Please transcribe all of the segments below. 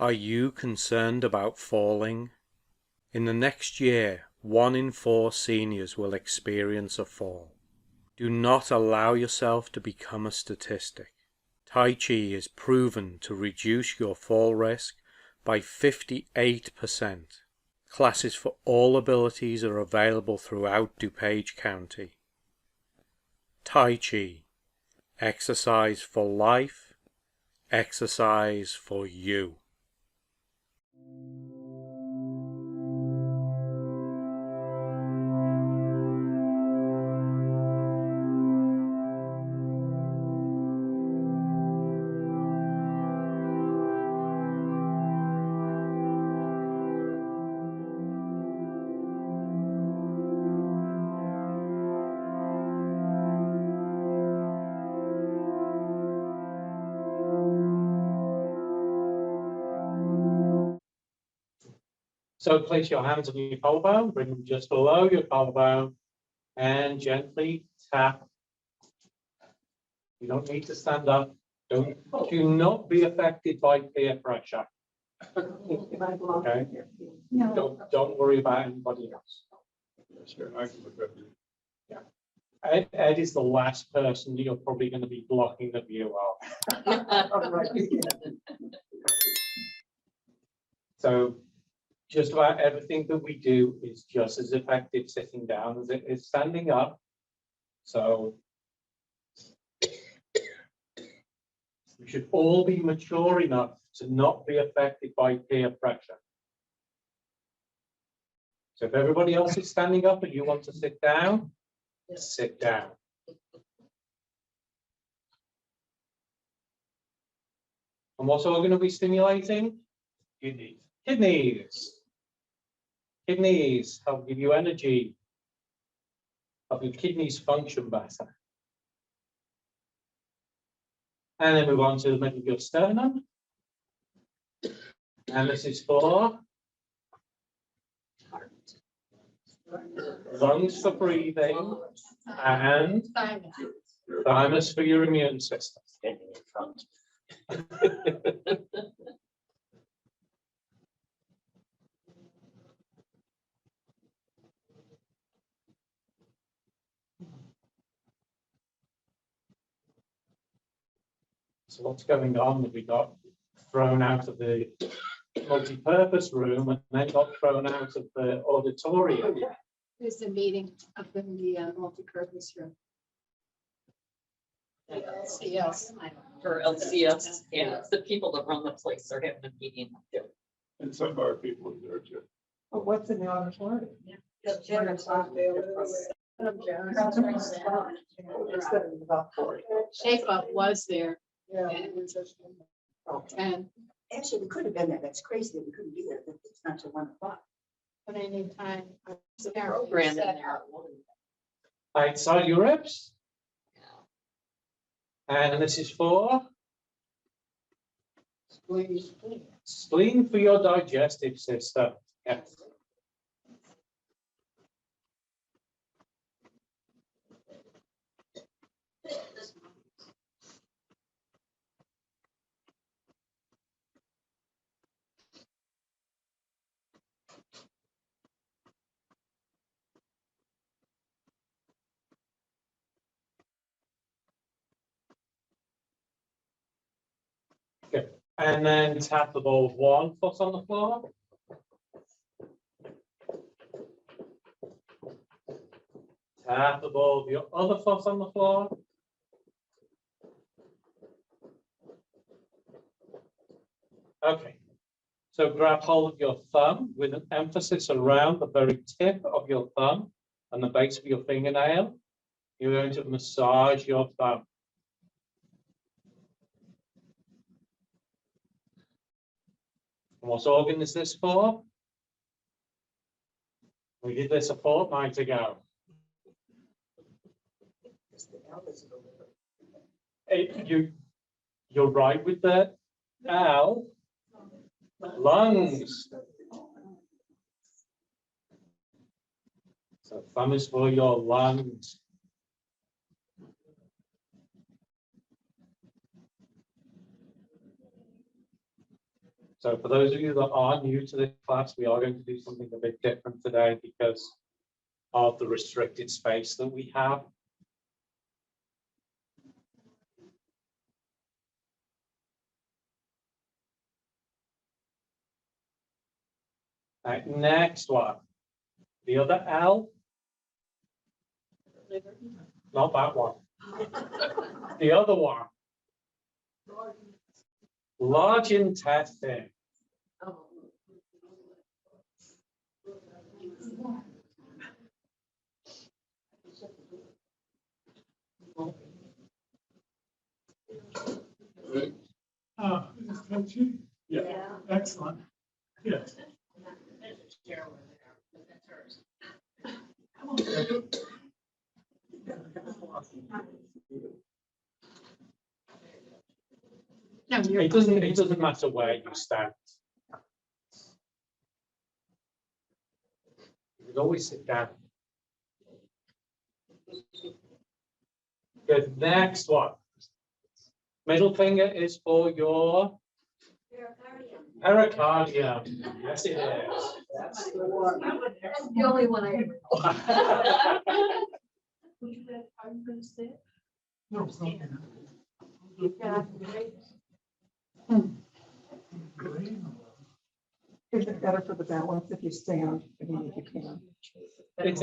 Are you concerned about falling? In the next year, 1 in 4 seniors will experience a fall. Do not allow yourself to become a statistic. Tai Chi is proven to reduce your fall risk by 58%. Classes for all abilities are available throughout DuPage County. Tai Chi. Exercise for life. Exercise for you. So place your hands on your collarbone, bring them just below your collarbone, and gently tap. You don't need to stand up. Do not be affected by peer pressure. Okay? No. Don't worry about anybody else. Yeah. Ed is the last person that you're probably going to be blocking the view of. So just about everything that we do is just as effective sitting down as it is standing up. So we should all be mature enough to not be affected by peer pressure. So if everybody else is standing up and you want to sit down, sit down. And what's all going to be stimulating? Kidneys. Kidneys. Kidneys help give you energy, help your kidneys function better. And then move on to the middle of your sternum. And this is for lungs for breathing and thymus for your immune system. So what's going on? We got thrown out of the multi-purpose room and then got thrown out of the auditorium. There's a meeting up in the multi-purpose room. LCS. For LCS, yeah, it's the people that run the place are having a meeting up there. And some of our people are there too. But what's in the auditorium? Shape Up was there. Yeah. And Actually, we could have been there. That's crazy that we couldn't be there. It's not till 1 o'clock. but any time. Program in there. Outside your ribs. And this is for spleen for your digestive system. Yes. Good. And then tap the ball with 1 foot on the floor. Tap the ball with your other foot on the floor. Okay. So grab hold of your thumb with an emphasis around the very tip of your thumb and the base of your fingernail. You're going to massage your thumb. And what organ is this for? We did this a fortnight ago. You're right with the L. Lungs. So thumb is for your lungs. So for those of you that are new to this class, we are going to do something a bit different today because of the restricted space that we have. Right, next one. The other L. Not that one. The other one. Large intestine. Oh, is that you? Yeah, excellent. Yes. No, It doesn't matter where you stand. You can always sit down. Good, next one. Middle finger is for your pericardium. Yes, it is. That's the only one I ever. No, it's not. Is it better for the balance if you stand, again, if you can? It is.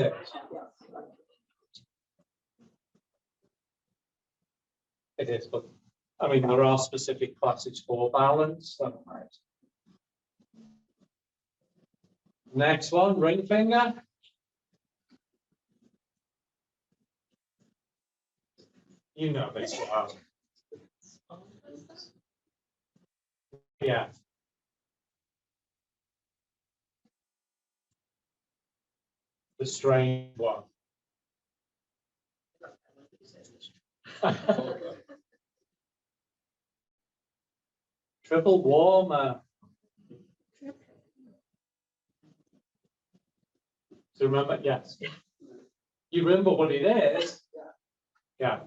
It is, but I mean, there are specific classes for balance. So. Next one, ring finger. You know this one. Yeah. The strange one. Triple warmer. So remember, yes. You remember what it is? Yeah.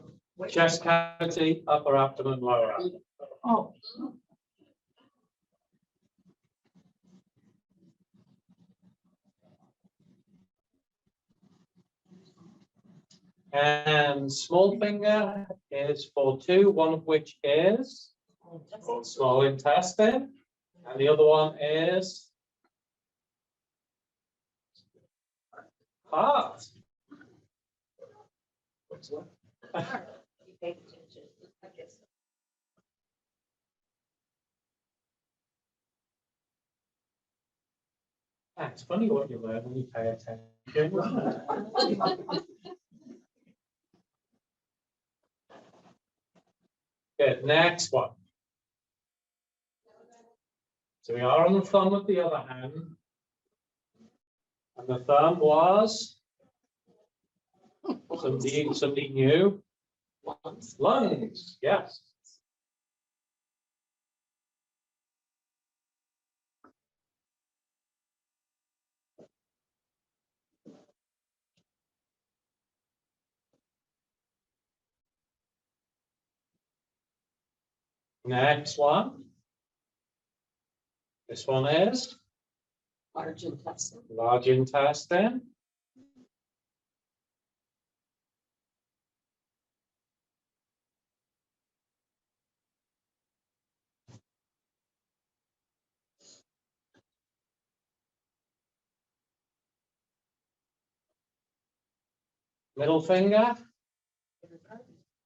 Chest cavity, upper abdomen, lower abdomen. Oh. And small finger is for two, one of which is small intestine, and the other one is heart. It's funny what you learn when you pay attention. Good, next one. So we are on the thumb of the other hand. And the thumb was somebody new. Lungs, yes. Next one. This one is Large intestine. large intestine. Middle finger.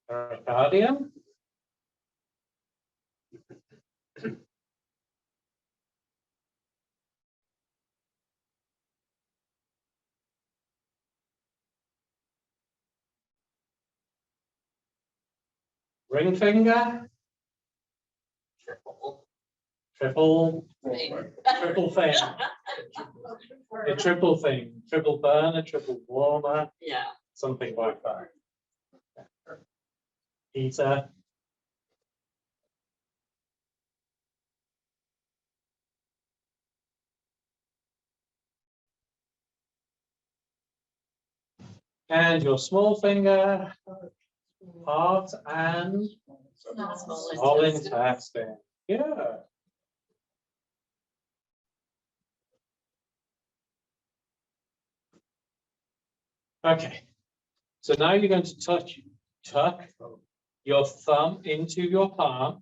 Pericardium. Ring finger. Triple thing. A triple thing. Triple burner, triple warmer, Yeah. something like that. Heater. And your small finger, heart and small intestine. Yeah. Okay, so now you're going to tuck your thumb into your palm.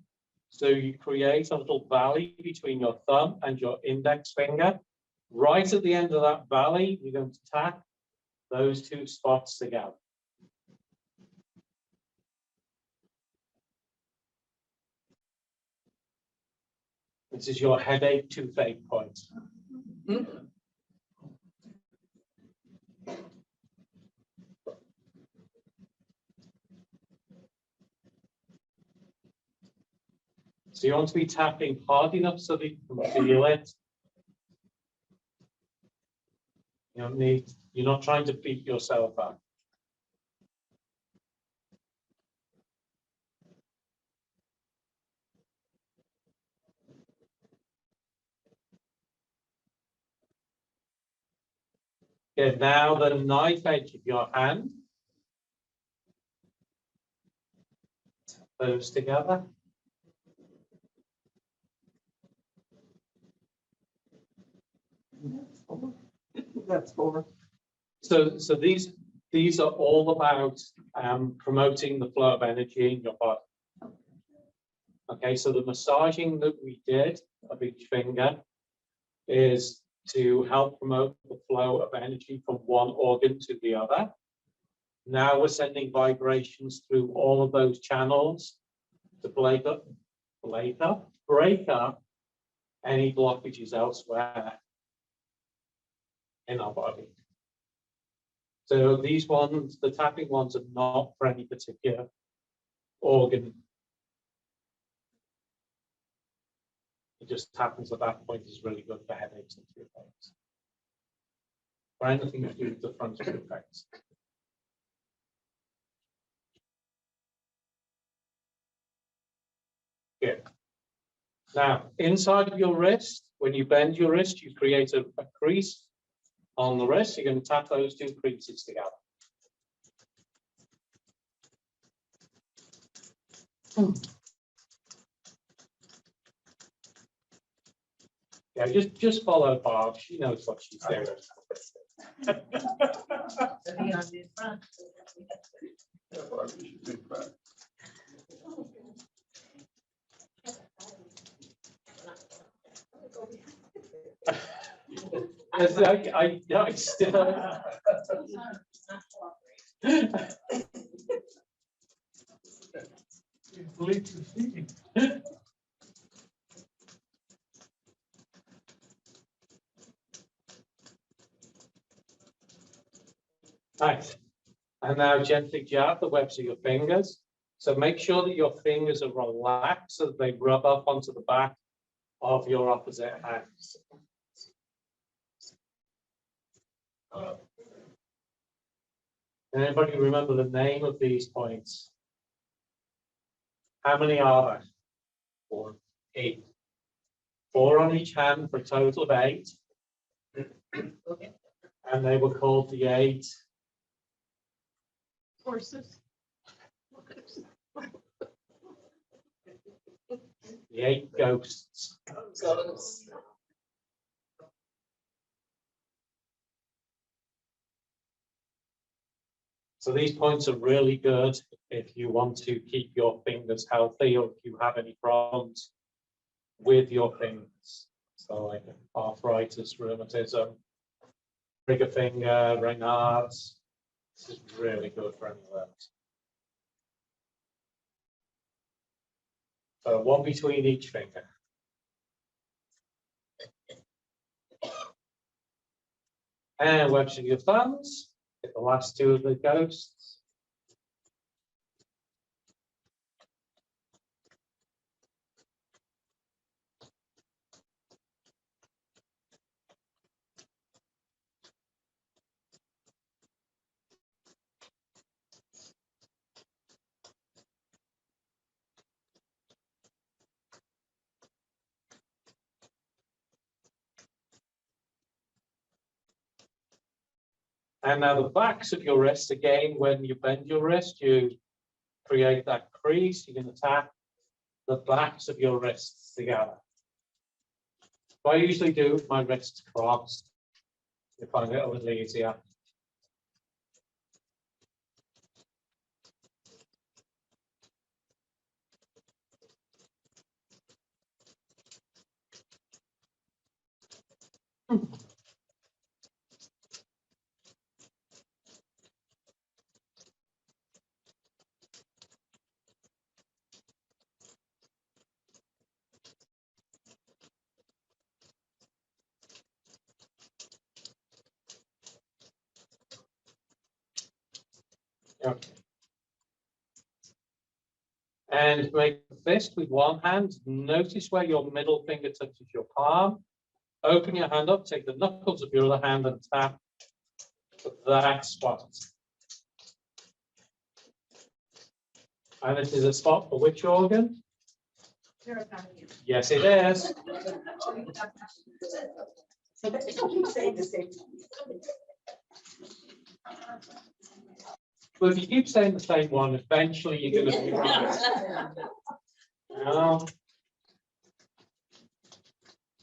So you create a little valley between your thumb and your index finger. Right at the end of that valley, you're going to tap those two spots together. This is your headache, toothache point. So you want to be tapping hard enough so that you can feel it. You're not trying to beat yourself up. Okay, now the knife edge of your hand. Those together. That's four. So these are all about promoting the flow of energy in your body. Okay, so the massaging that we did of each finger is to help promote the flow of energy from one organ to the other. Now we're sending vibrations through all of those channels to break up any blockages elsewhere in our body. So these ones, the tapping ones, are not for any particular organ. It just happens at that point is really good for headaches and toothaches. Or anything to do with the front of the face. Good. Now, inside of your wrist, when you bend your wrist, you create a crease on the wrist. You're going to tap those two creases together. Yeah, just follow Barb. She knows what she's doing. I still. Right, and now gently jab the webs of your fingers. So make sure that your fingers are relaxed so that they rub up onto the back of your opposite hand. Anybody remember the name of these points? How many are there? 4. 8. 4 on each hand for a total of 8. And they were called the 8 Horses. the 8 ghosts. So these points are really good if you want to keep your fingers healthy or if you have any problems with your fingers. So like arthritis, rheumatism, trigger finger, Raynaud's. This is really good for any of that. So one between each finger. And webs of your thumbs. Get the last 2 of the ghosts. And now the backs of your wrists, again, when you bend your wrist, you create that crease. You can tap the backs of your wrists together. What I usually do with my wrists crossed, I find it a little easier. Okay. And make a fist with one hand. Notice where your middle finger touches your palm. Open your hand up, take the knuckles of your other hand and tap that spot. And it is a spot for which organ? Yes, it is. Keep saying the same. Well, if you keep saying the same one, eventually you're going to be right. No.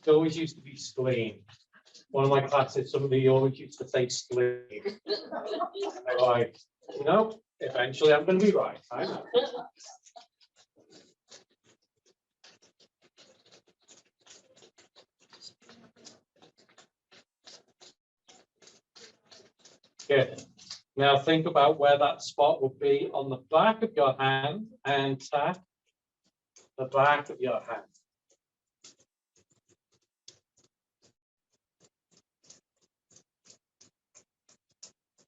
It always used to be spleen. One of my classes, somebody always used to say spleen. I'm like, no, eventually I'm going to be right. I know. Good. Now think about where that spot would be on the back of your hand and tap the back of your hand.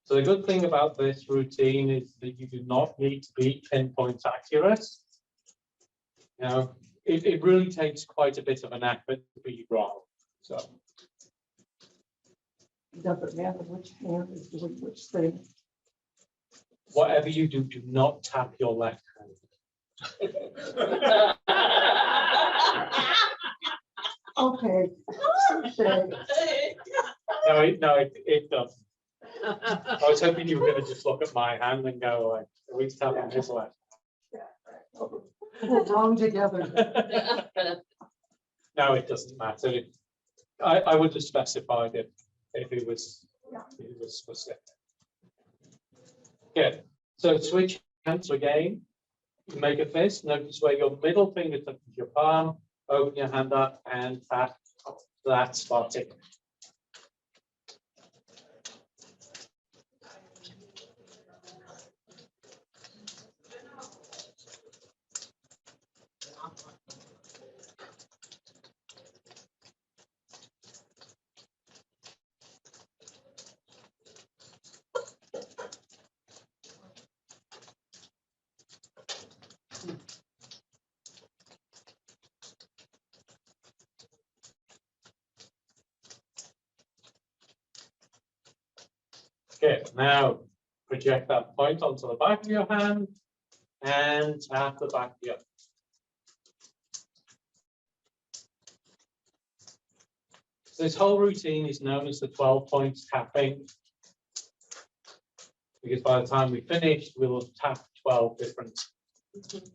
So the good thing about this routine is that you do not need to be pinpoint accurate. You know, it really takes quite a bit of an effort to be wrong. So Does it matter which hand is doing which thing? whatever you do, do not tap your left hand. Okay. No, it doesn't. I was hoping you were going to just look at my hand and go like, at least tap on his left. We're wrong together. No, it doesn't matter. I would have specified it if it was specific. Good. So switch hands again. You make a fist. Notice where your middle finger touches your palm. Open your hand up and tap that spot. Okay, now project that point onto the back of your hand and tap the back of your hand. So this whole routine is known as the 12 points tapping, because by the time we finish, we'll have tapped 12 different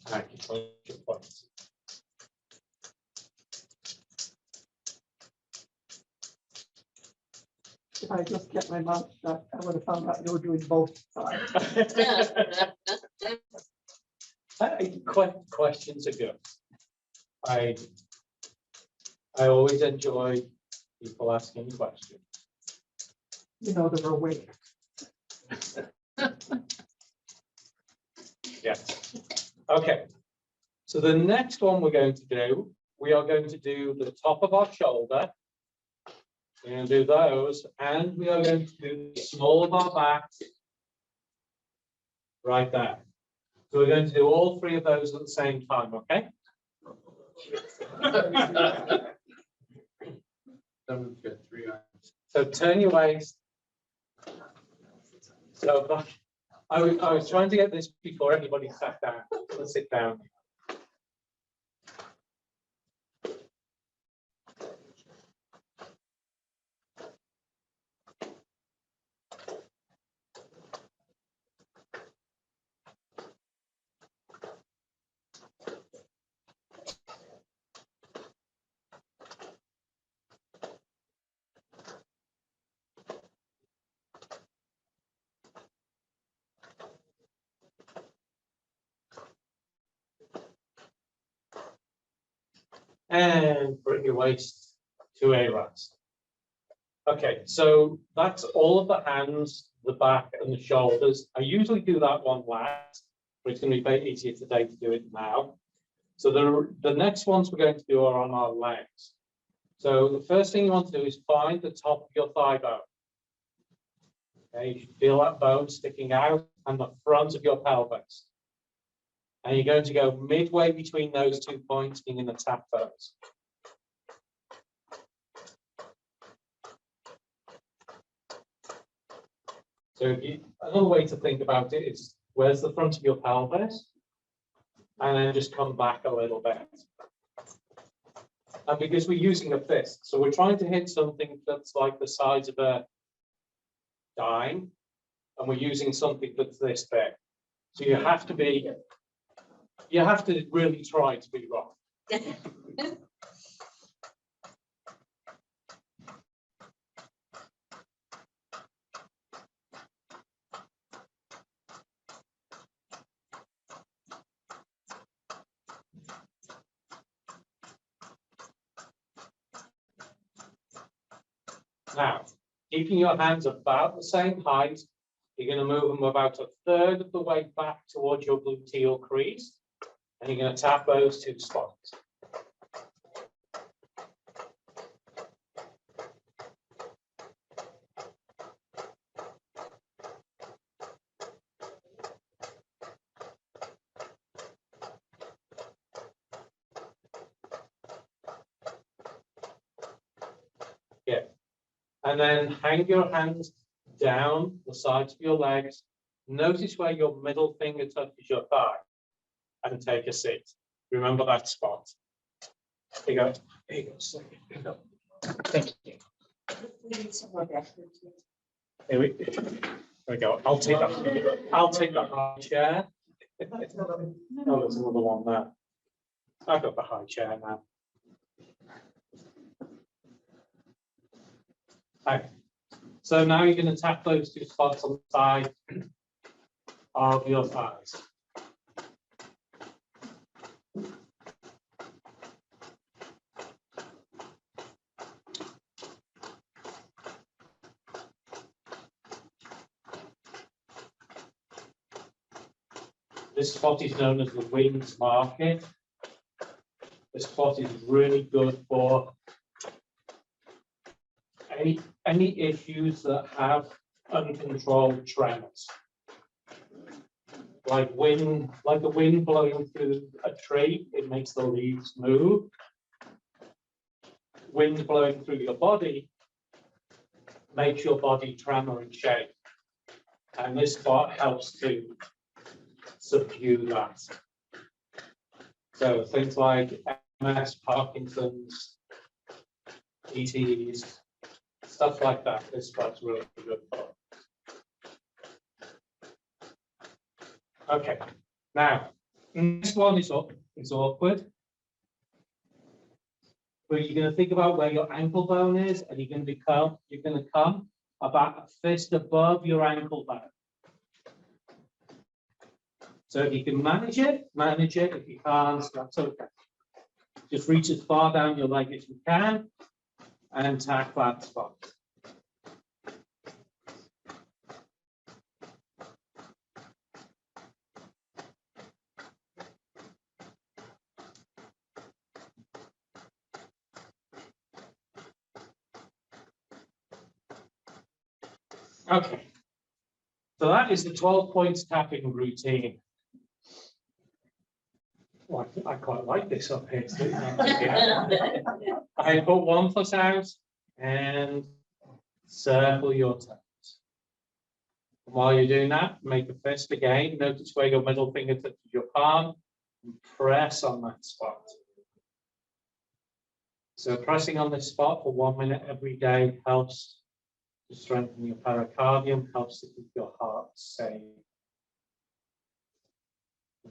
acupuncture points. If I just kept my mouth shut, I would have found out you were doing both sides. Questions are good. I always enjoy people asking questions. You know, they're awake. Yes. Okay. So the next one we're going to do, we are going to do the top of our shoulder. We're going to do those, and we are going to do the small of our back right there. So we're going to do all three of those at the same time, okay? So turn your waist. So I was trying to get this before everybody sat down. Let's sit down. And bring your waist to a rest. Okay, so that's all of the hands, the back and the shoulders. I usually do that one last, but it's going to be very easier today to do it now. So the next ones we're going to do are on our legs. So the first thing you want to do is find the top of your thigh bone. Okay, you should feel that bone sticking out and the front of your pelvis. And you're going to go midway between those 2 points, and you're going to tap those. So another way to think about it is, where's the front of your pelvis? And then just come back a little bit. And because we're using a fist, so we're trying to hit something that's like the size of a dime, and we're using something that's this big. So you have to really try to be wrong. Now, keeping your hands about the same height, you're going to move them about a third of the way back towards your gluteal crease, and you're going to tap those 2 spots. Yeah. And then hang your hands down the sides of your legs. Notice where your middle finger touches your thigh, and take a seat. Remember that spot. Here you go. Here you go. Here you go. Thank you. Here we go. I'll take that high chair. Oh, there's another one there. I've got the high chair now. Okay. So now you're going to tap those 2 spots on the side of your thighs. This spot is known as the wings market. This spot is really good for any issues that have uncontrolled tremors. Like the wind blowing through a tree, it makes the leaves move. Wind blowing through your body makes your body tremor and shake. And this spot helps to subdue that. So things like MS, Parkinson's, ETs, stuff like that, this spot's really good for. Okay, now, next one is up, it's awkward. But you're going to think about where your ankle bone is, and you're going to come about a fist above your ankle bone. So if you can manage it, manage it. If you can't, that's okay. Just reach as far down your leg as you can and tap that spot. Okay, so that is the 12 points tapping routine. Well, I quite like this up here. So I put 1 foot out and circle your toes. While you're doing that, make a fist again. Notice where your middle finger touches your palm and press on that spot. So pressing on this spot for 1 minute every day helps to strengthen your pericardium, helps to keep your heart safe.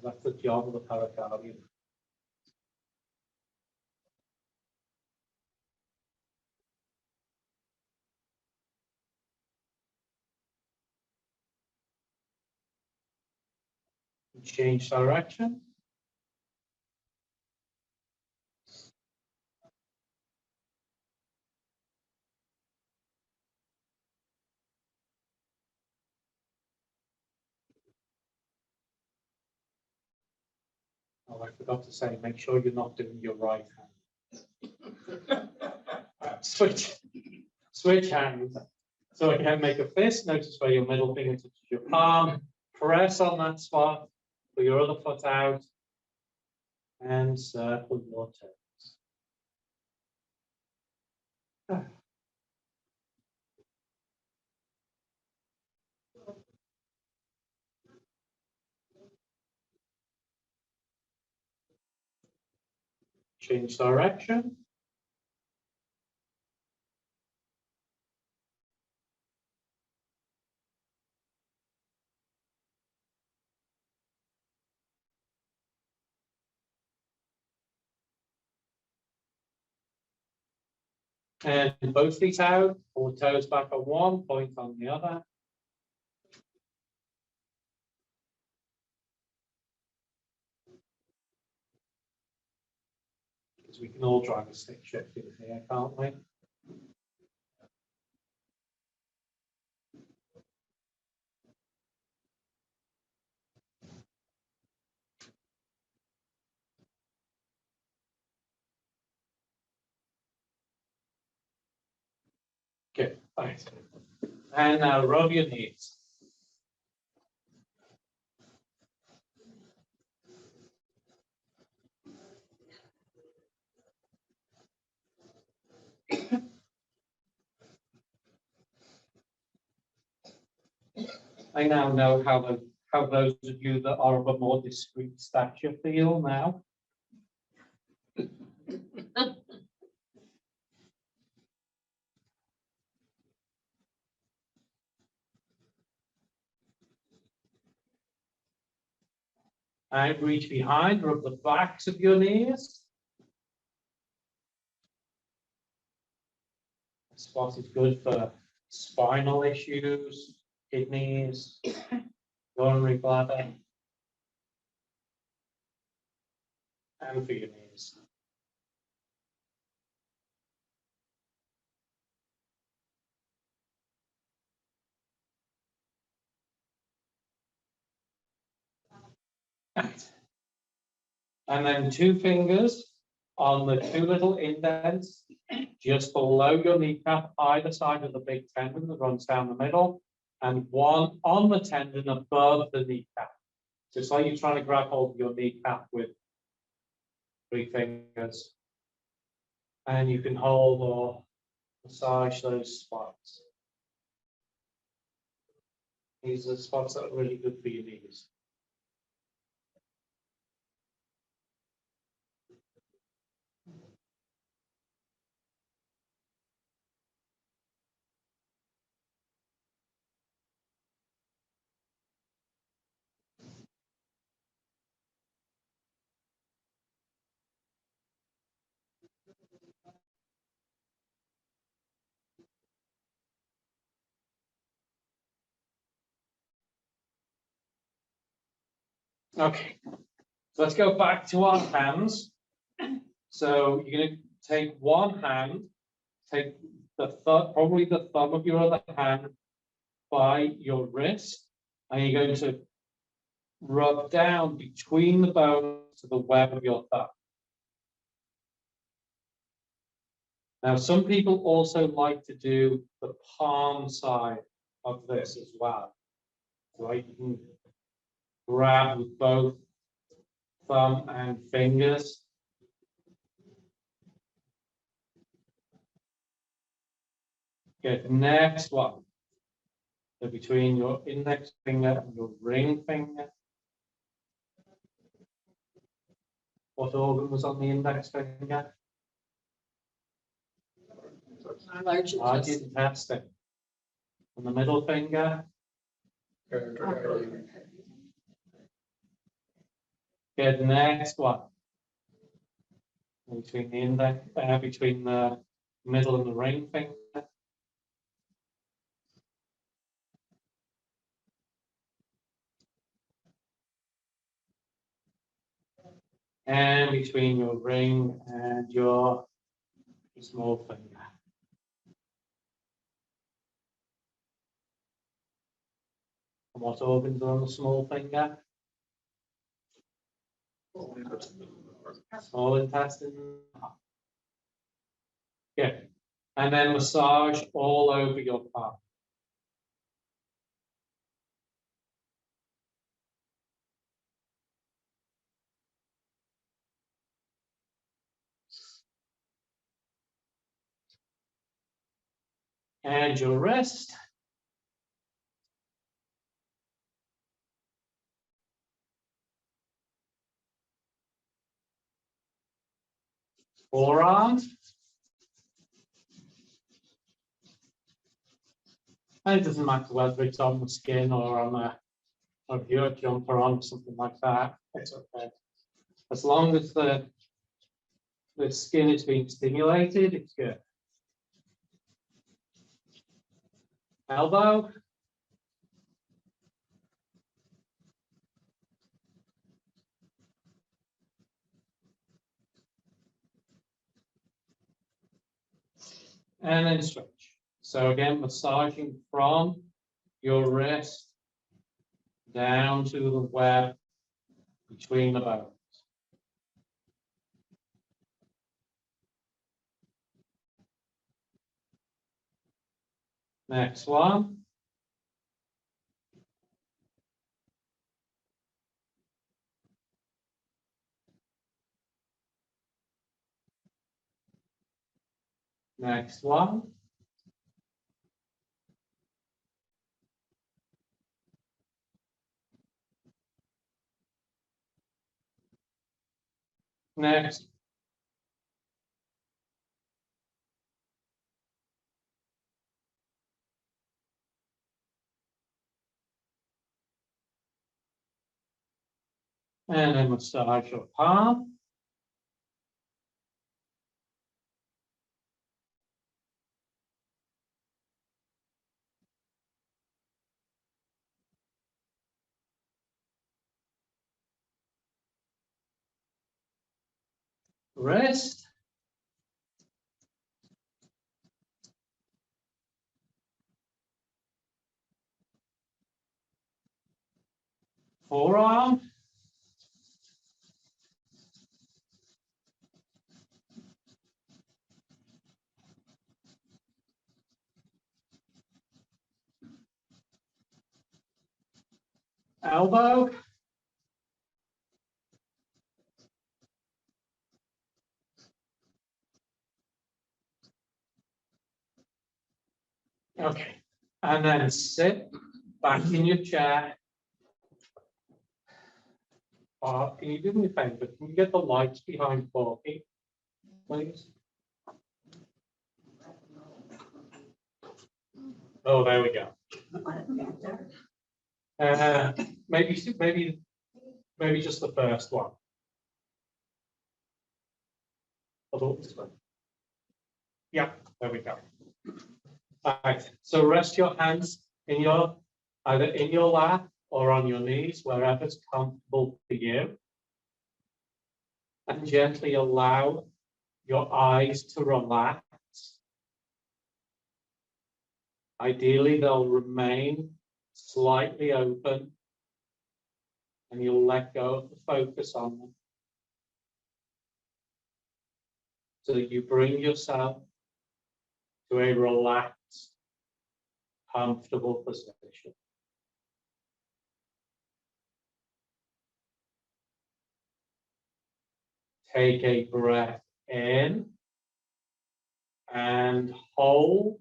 That's the job of the pericardium. Change direction. I forgot to say, make sure you're not doing your right hand. Switch hands. So again, make a fist. Notice where your middle finger touches your palm. Press on that spot. Put your other foot out. And circle your toes. Change direction. And both feet out, pull the toes back on one, point on the other. Because we can all drive a stick shift in here, can't we? Good. Right. And now rub your knees. I now know how those of you that are of a more discreet stature feel now. And reach behind, rub the backs of your knees. This spot is good for spinal issues, kidneys, urinary bladder, and for your knees. And then 2 fingers on the 2 little indents just below your kneecap, either side of the big tendon that runs down the middle, and 1 on the tendon above the kneecap. Just like you're trying to grab hold of your kneecap with 3 fingers. And you can hold or massage those spots. These are spots that are really good for your knees. Okay, so let's go back to our hands. So you're going to take one hand, take the thumb, probably the thumb of your other hand by your wrist, and you're going to rub down between the bones to the web of your thumb. Now, some people also like to do the palm side of this as well. Right, you can grab with both thumb and fingers. Okay, the next one. So between your index finger and your ring finger. What organ was on the index finger? Large Large intestine. intestine. And the middle finger. Okay, the next one. Between the index, between the middle and the ring finger. And between your ring and your small finger. And what organs are on the small finger? Small intestine. Yeah. And then massage all over your palm. And your wrist. Forearm. And it doesn't matter whether it's on the skin or on your jumper on something like that. It's okay. As long as the skin is being stimulated, it's good. Elbow. And then stretch. So again, massaging from your wrist down to the web between the bones. Next one. Next one. Next. And then massage your palm. Wrist. Forearm. Elbow. Okay. And then sit back in your chair. Can you do me a favor? Can you get the lights behind Forky, please? Oh, there we go. Maybe just the first one. Although this one. Yeah, there we go. All right. So rest your hands in your either in your lap or on your knees, wherever's comfortable for you. And gently allow your eyes to relax. Ideally, they'll remain slightly open, and you'll let go of the focus on them. So that you bring yourself to a relaxed, comfortable position. Take a breath in and hold.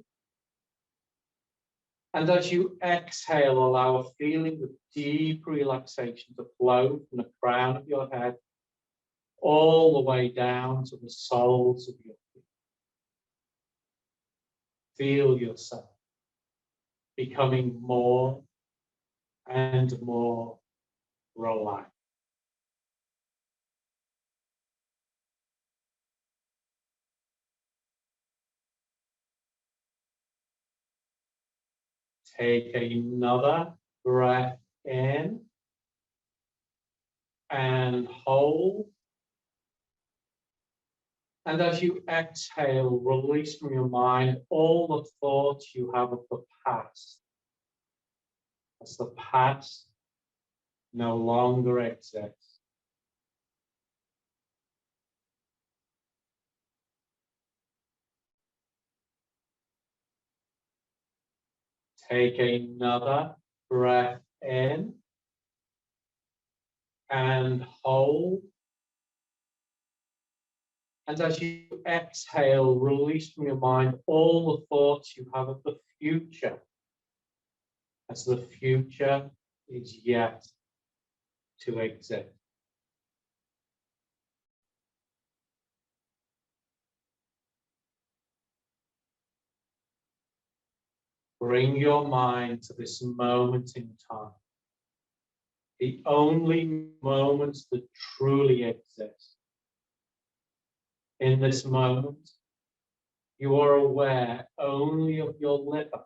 And as you exhale, allow a feeling of deep relaxation to flow from the crown of your head all the way down to the soles of your feet. Feel yourself becoming more and more relaxed. Take another breath in and hold. And as you exhale, release from your mind all the thoughts you have of the past, as the past no longer exists. Take another breath in and hold. And as you exhale, release from your mind all the thoughts you have of the future, as the future is yet to exist. Bring your mind to this moment in time, the only moments that truly exist. In this moment, you are aware only of your liver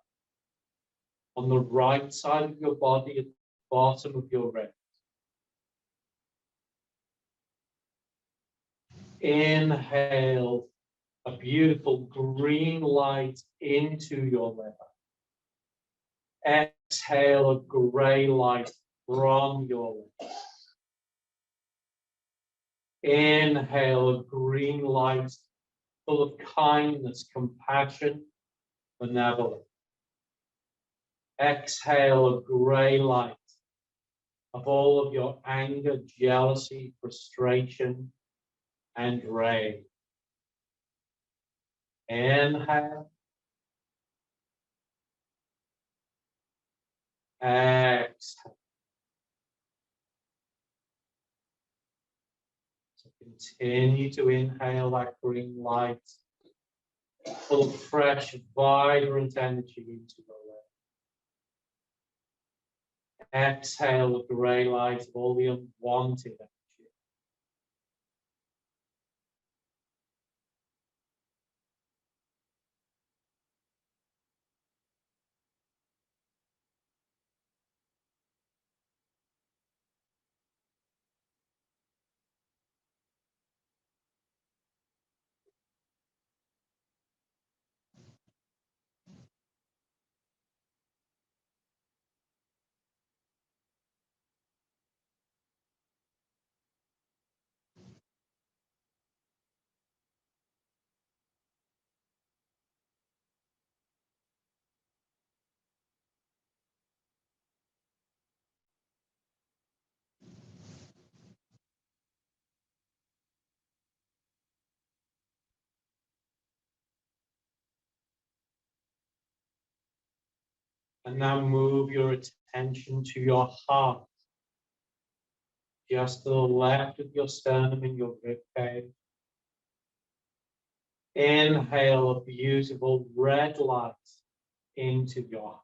on the right side of your body at the bottom of your ribs. Inhale a beautiful green light into your liver. Exhale a grey light from your liver. Inhale a green light full of kindness, compassion, benevolence. Exhale a grey light of all of your anger, jealousy, frustration, and rage. Inhale. Exhale. So continue to inhale that green light, full of fresh, vibrant energy into your life. Exhale the grey light of all the unwanted energy. And now move your attention to your heart, just to the left of your sternum and your rib cage. Inhale a beautiful red light into your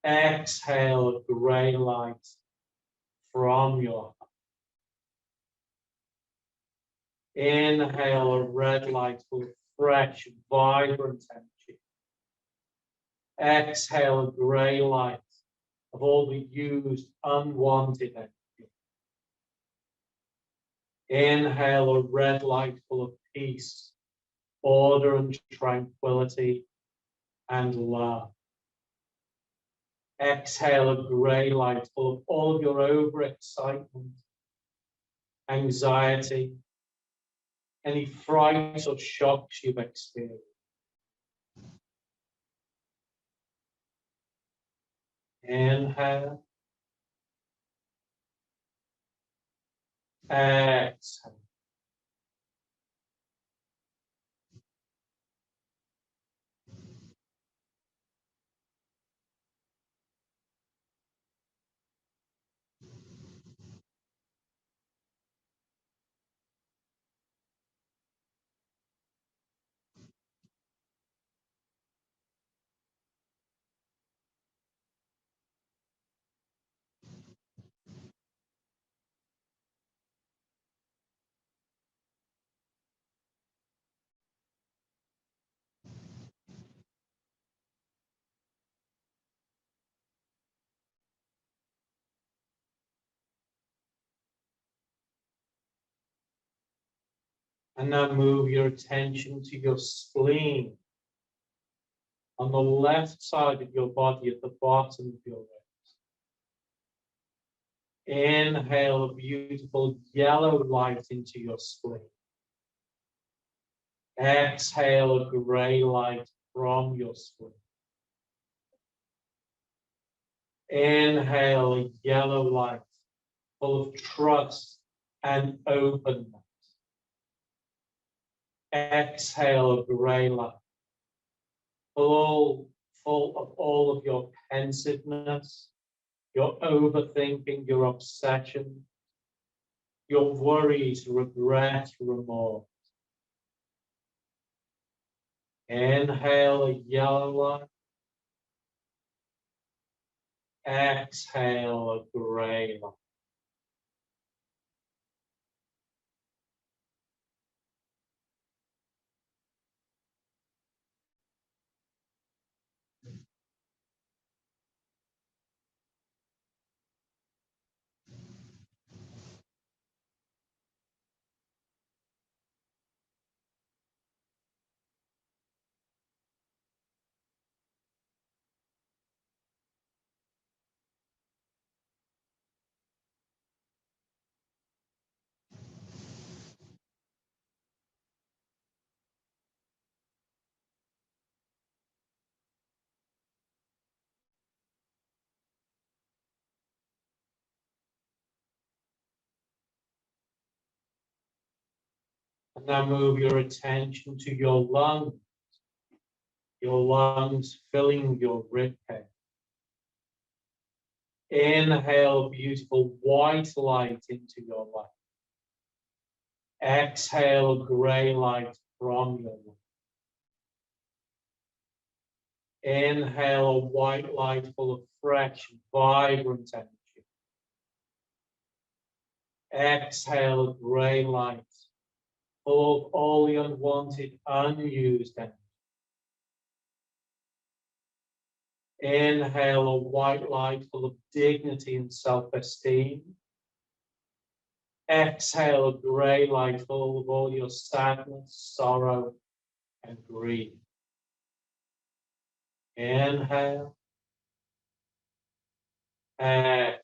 heart. Exhale a grey light from your heart. Inhale a red light full of fresh, vibrant energy. Exhale a grey light of all the used, unwanted energy. Inhale a red light full of peace, order and tranquility and love. Exhale a grey light full of all of your overexcitement, anxiety, any frights or shocks you've experienced. Inhale. Exhale. And now move your attention to your spleen on the left side of your body at the bottom of your ribs. Inhale a beautiful yellow light into your spleen. Exhale a grey light from your spleen. Inhale a yellow light full of trust and openness. Exhale a grey light full of all of your pensiveness, your overthinking, your obsession, your worries, regret, remorse. Inhale a yellow light. Exhale a grey light. And now move your attention to your lungs filling your ribcage. Inhale beautiful white light into your lungs. Exhale grey light from your lungs. Inhale a white light full of fresh, vibrant energy. Exhale a grey light full of all the unwanted, unused energy. Inhale a white light full of dignity and self-esteem. Exhale a grey light full of all your sadness, sorrow, and grief. Inhale. Exhale.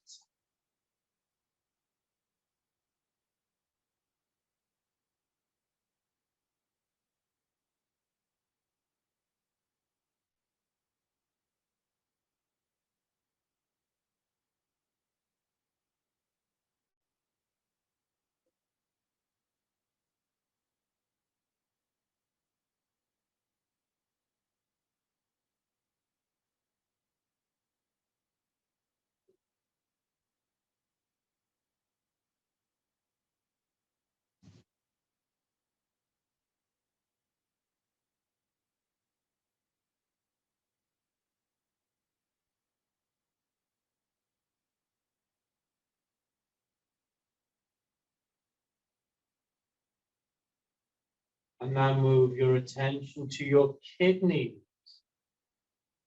And now move your attention to your kidneys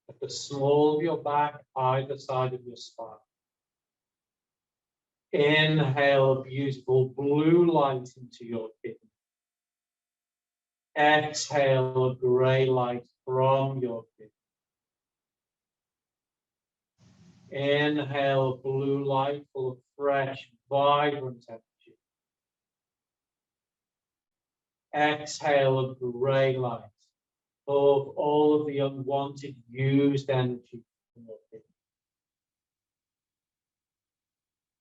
at the small of your back, either side of your spine. Inhale a beautiful blue light into your kidney. Exhale a grey light from your kidney. Inhale a blue light full of fresh, vibrant energy. Exhale a grey light full of all of the unwanted, used energy from your kidney.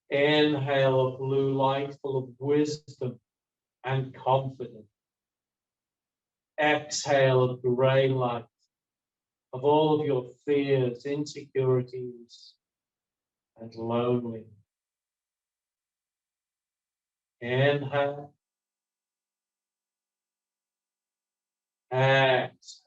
Inhale a blue light full of wisdom and confidence. Exhale a grey light of all of your fears, insecurities, and loneliness. Inhale. Exhale.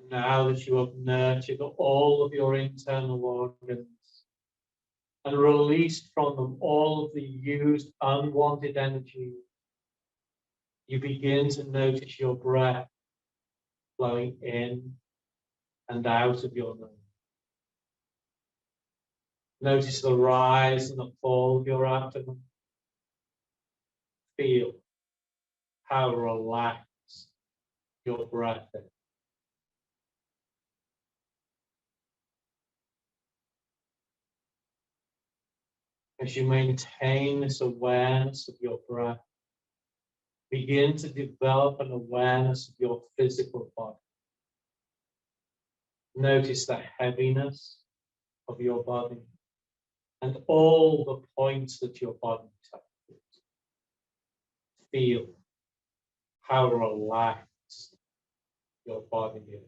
Now that you have nurtured all of your internal organs and released from them all of the used, unwanted energy, you begin to notice your breath flowing in and out of your nose. Notice the rise and the fall of your abdomen. Feel how relaxed your breath is. As you maintain this awareness of your breath, begin to develop an awareness of your physical body. Notice the heaviness of your body and all the points that your body touches. Feel how relaxed your body is.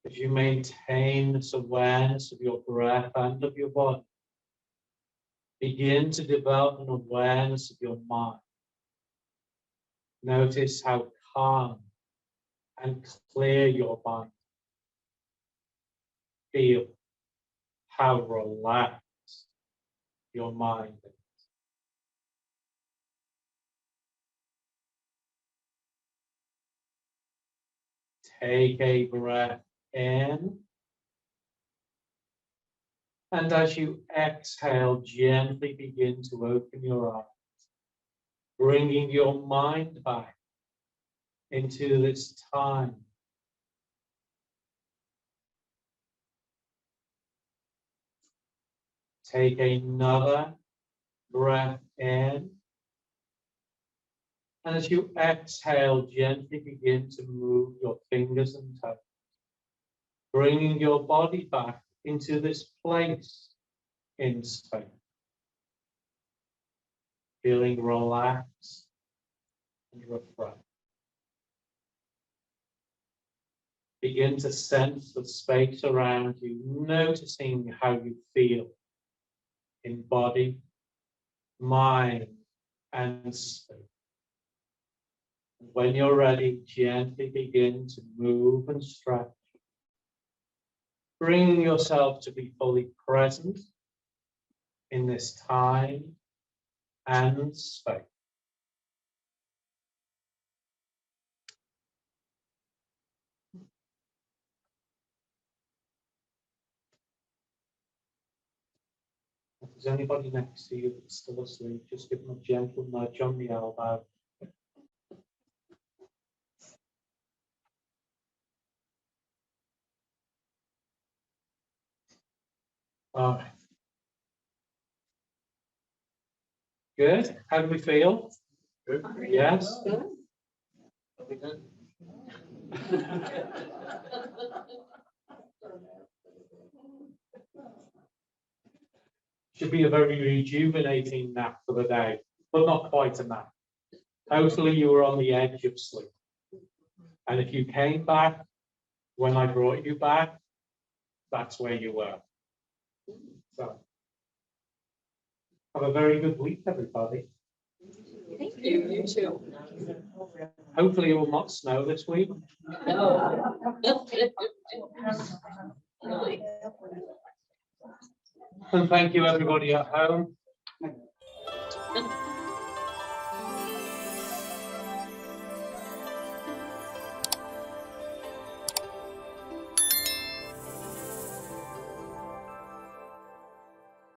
As you maintain this awareness of your breath and of your body, begin to develop an awareness of your mind. Notice how calm and clear your mind. Feel how relaxed your mind is. Take a breath in. And as you exhale, gently begin to open your eyes, bringing your mind back into this time. Take another breath in. And as you exhale, gently begin to move your fingers and toes, bringing your body back into this place in space. Feeling relaxed and refreshed. Begin to sense the space around you, noticing how you feel in body, mind, and spirit. When you're ready, gently begin to move and stretch. Bring yourself to be fully present in this time and space. If there's anybody next to you that's still asleep, just give them a gentle nudge on the elbow. All right. Good. How do we feel? Good. Yes. Should be a very rejuvenating nap for the day, but not quite a nap. Totally, you were on the edge of sleep. And if you came back when I brought you back, that's where you were. So, have a very good week, everybody. Thank you, you too. Hopefully, it will not snow this week. No. Really. And thank you, everybody at home.